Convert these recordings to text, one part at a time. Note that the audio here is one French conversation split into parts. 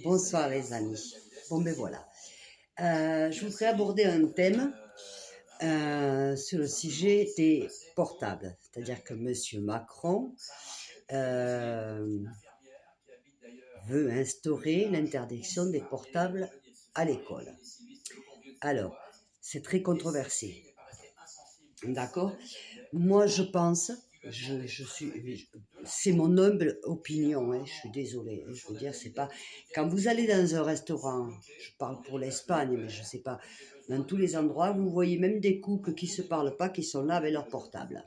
Bonsoir les amis. Bon ben voilà. Je voudrais aborder un thème sur le sujet des portables. C'est-à-dire que Monsieur Macron euh, veut instaurer l'interdiction des portables à l'école. Alors, c'est très controversé. D'accord? Moi, je pense, c'est mon humble opinion, hein, je suis désolée, hein, je veux dire, c'est pas, quand vous allez dans un restaurant, je parle pour l'Espagne, mais je sais pas, dans tous les endroits, vous voyez même des couples qui se parlent pas, qui sont là avec leur portable.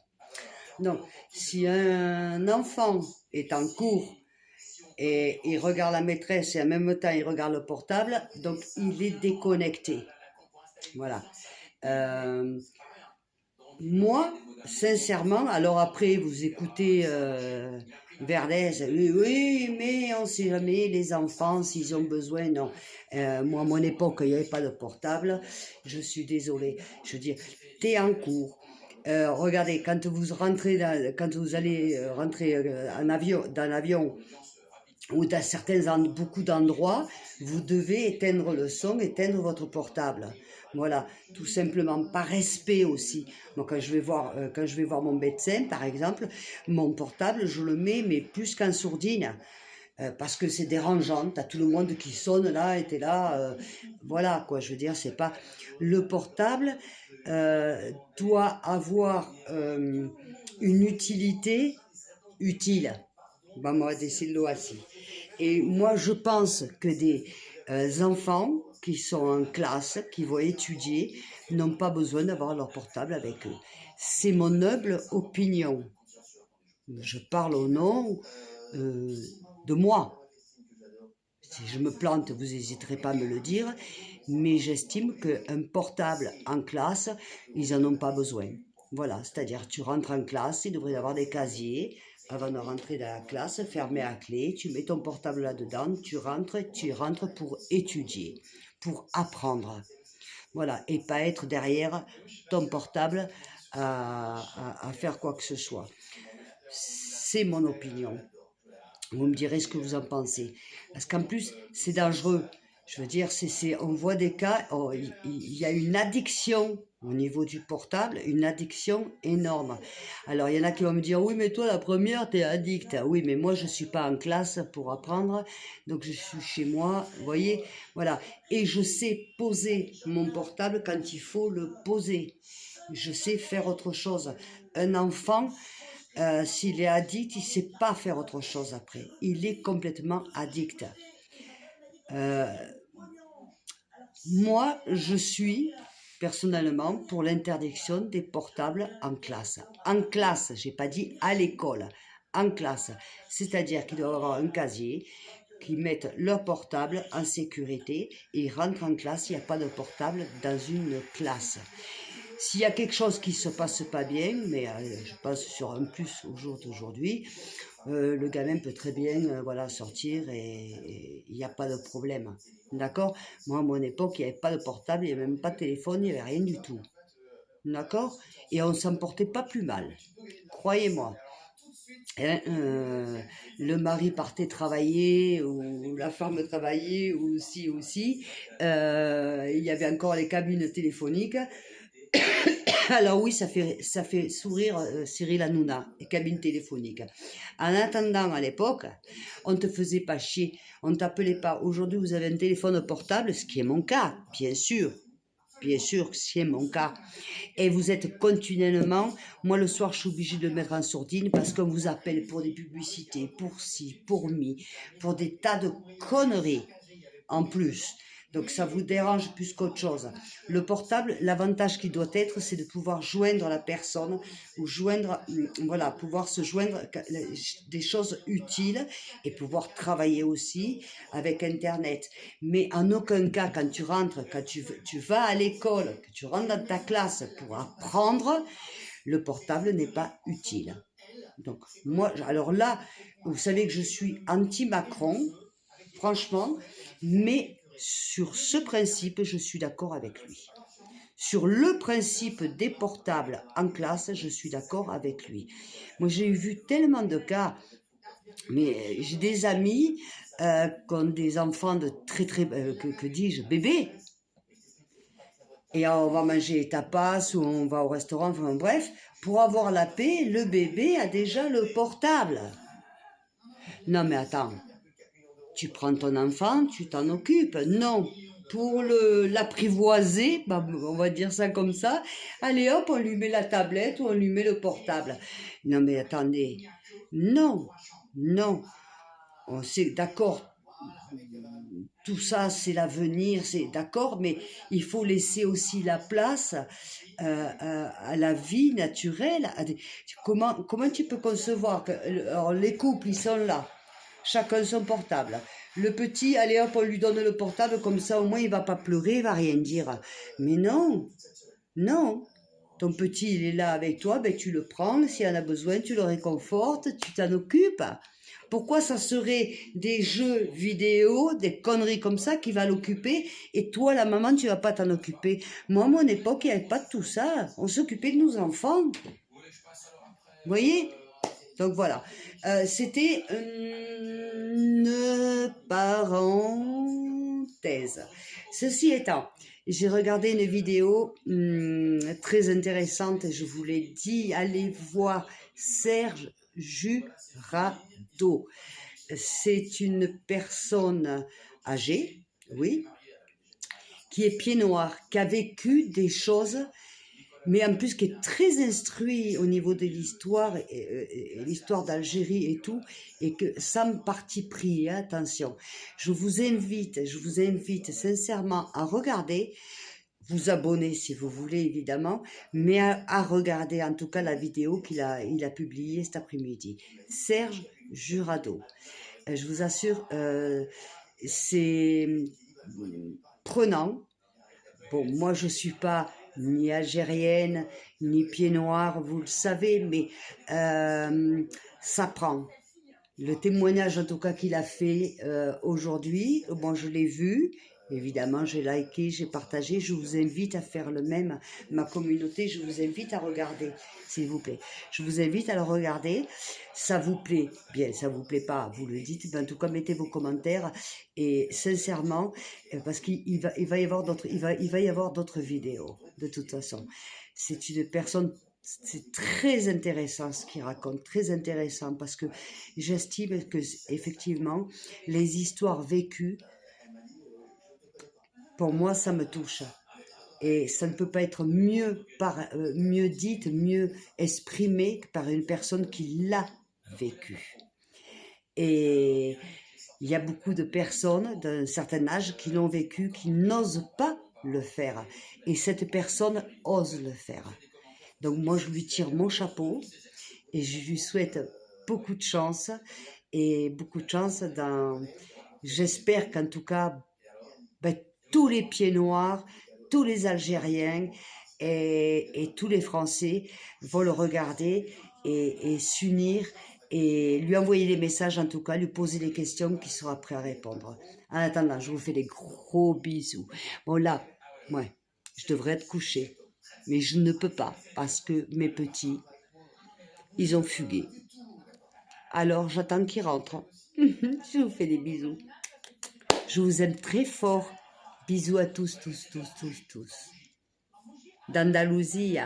Donc, si un enfant est en cours et il regarde la maîtresse et en même temps il regarde le portable, donc il est déconnecté. Voilà. Euh, Moi, sincèrement, alors après, vous écoutez Verdes, oui, oui, mais on ne sait jamais, les enfants, s'ils ont besoin, non. Moi, à mon époque, il n'y avait pas de portable, je suis désolée. Je veux dire, t'es en cours. Regardez, quand vous rentrez, quand vous allez rentrer en avion, dans l'avion, ou dans beaucoup d'endroits, vous devez éteindre le son, éteindre votre portable. Voilà, tout simplement, par respect aussi. Moi, quand je vais voir mon médecin, par exemple, mon portable, je le mets, mais plus qu'en sourdine. Parce que c'est dérangeant, t'as tout le monde qui sonne là, et t'es là, voilà quoi, je veux dire, c'est pas... Le portable doit avoir une utilité utile. Vamos a decirlo así. Et moi, je pense que des enfants qui sont en classe, qui vont étudier, n'ont pas besoin d'avoir leur portable avec eux. C'est mon humble opinion. Je parle au nom euh, de moi. Si je me plante, vous n'hésiterez pas à me le dire, mais j'estime qu'un portable en classe, ils n'en ont pas besoin. Voilà, c'est-à-dire tu rentres en classe, il devrait y avoir des casiers avant de rentrer dans la classe, fermé à clé, tu mets ton portable là-dedans, tu rentres pour étudier, pour apprendre. Voilà, et pas être derrière ton portable à faire quoi que ce soit. C'est mon opinion. Vous me direz ce que vous en pensez. Parce qu'en plus, c'est dangereux. Je veux dire, on voit des cas, il y a une addiction au niveau du portable, une addiction énorme. Alors, il y en a qui vont me dire, oui, mais toi, la première, t'es addict. Oui, mais moi, je ne suis pas en classe pour apprendre, donc je suis chez moi, vous voyez, voilà. Et je sais poser mon portable quand il faut le poser. Je sais faire autre chose. Un enfant, s'il est addict, il ne sait pas faire autre chose après. Il est complètement addict. Euh, Moi, je suis personnellement pour l'interdiction des portables en classe. En classe, je n'ai pas dit à l'école, en classe. C'est-à-dire qu'ils doivent avoir un casier, qu'ils mettent leur portable en sécurité et ils rentrent en classe, il n'y a pas de portable dans une classe. S'il y a quelque chose qui ne se passe pas bien, mais je pense sur un plus au jour d'aujourd'hui, le gamin peut très bien voilà, sortir et il n'y a pas de problème. D'accord? Moi, à mon époque, il n'y avait pas de portable, il n'y avait même pas de téléphone, il n'y avait rien du tout. D'accord? Et on ne s'en portait pas plus mal. Croyez-moi. Hein, le mari partait travailler ou la femme travaillait ou aussi. Il y avait encore les cabines téléphoniques. Alors oui, ça fait sourire Cyril Hanouna, les cabines téléphoniques. En attendant, à l'époque, on ne te faisait pas chier, on ne t'appelait pas. Aujourd'hui, vous avez un téléphone portable, ce qui est mon cas, bien sûr. Bien sûr, c'est mon cas. Et vous êtes continuellement, moi le soir je suis obligée de le mettre en sourdine parce qu'on vous appelle pour des publicités, pour ci, pour mi, pour des tas de conneries en plus. Donc ça vous dérange plus qu'autre chose. Le portable, l'avantage qui doit être, c'est de pouvoir joindre la personne ou joindre, voilà, pouvoir se joindre des choses utiles et pouvoir travailler aussi avec Internet. Mais en aucun cas, quand tu rentres, quand tu vas à l'école, que tu rentres dans ta classe pour apprendre, le portable n'est pas utile. Donc moi, alors là, vous savez que je suis anti-Macron, franchement, mais sur ce principe, je suis d'accord avec lui. Sur le principe des portables en classe, je suis d'accord avec lui. Moi, j'ai vu tellement de cas, mais j'ai des amis, qu'ont des enfants de que dis-je, bébés. Et on va manger tapas ou on va au restaurant, enfin bref, pour avoir la paix, le bébé a déjà le portable. Non mais attends, tu prends ton enfant, tu t'en occupes. Non, pour l'apprivoiser, bah, on va dire ça comme ça, allez hop, on lui met la tablette ou on lui met le portable. Non mais attendez, non, non, on sait, d'accord, tout ça c'est l'avenir, c'est d'accord, mais il faut laisser aussi la place à la vie naturelle. Comment tu peux concevoir que alors, les couples, ils sont là, chacun son portable. Le petit, allez hop, on lui donne le portable, comme ça au moins il va pas pleurer, il va rien dire. Mais non, non. Ton petit, il est là avec toi, ben tu le prends, s'il en a besoin, tu le réconfortes, tu t'en occupes. Pourquoi ça serait des jeux vidéo, des conneries comme ça qui va l'occuper et toi, la maman, tu vas pas t'en occuper? Moi, à mon époque, il n'y avait pas de tout ça. On s'occupait de nos enfants. Vous voyez? Donc voilà. C'était une parenthèse. Ceci étant, j'ai regardé une vidéo très intéressante et je vous l'ai dit, allez voir Serge Jurado. C'est une personne âgée, oui, qui est pied noir, qui a vécu des choses, mais en plus qui est très instruit au niveau de l'histoire, et l'histoire d'Algérie et tout, et que sans parti pris, hein, attention. Je vous invite sincèrement à regarder, vous abonner si vous voulez évidemment, mais à regarder en tout cas la vidéo il a publiée cet après-midi. Serge Jurado. Je vous assure, c'est prenant. Bon, moi je suis pas ni algérienne, ni pied noir, vous le savez, mais ça prend. Le témoignage en tout cas qu'il a fait aujourd'hui, bon je l'ai vu, évidemment j'ai liké, j'ai partagé, je vous invite à faire le même, ma communauté, je vous invite à regarder, s'il vous plaît. Je vous invite à le regarder, ça vous plaît, bien ça vous plaît pas, vous le dites, mais en tout cas mettez vos commentaires et sincèrement, parce qu'il va y avoir d'autres vidéos, de toute façon. C'est une personne. C'est très intéressant ce qu'il raconte, très intéressant parce que j'estime que effectivement les histoires vécues, pour moi, ça me touche. Et ça ne peut pas être mieux dite, mieux exprimé que par une personne qui l'a vécu. Et il y a beaucoup de personnes d'un certain âge qui l'ont vécu, qui n'osent pas le faire. Et cette personne ose le faire. Donc moi, je lui tire mon chapeau et je lui souhaite beaucoup de chance et beaucoup de chance dans... J'espère qu'en tout cas, ben, tous les pieds noirs, tous les Algériens et tous les Français vont le regarder et s'unir et lui envoyer des messages, en tout cas, lui poser des questions qu'il sera prêt à répondre. En attendant, je vous fais des gros bisous. Bon là, ouais, je devrais être couchée. Mais je ne peux pas parce que mes petits, ils ont fugué. Alors j'attends qu'ils rentrent. Je vous fais des bisous. Je vous aime très fort. Bisous à tous, tous, tous, tous, tous. D'Andalousie.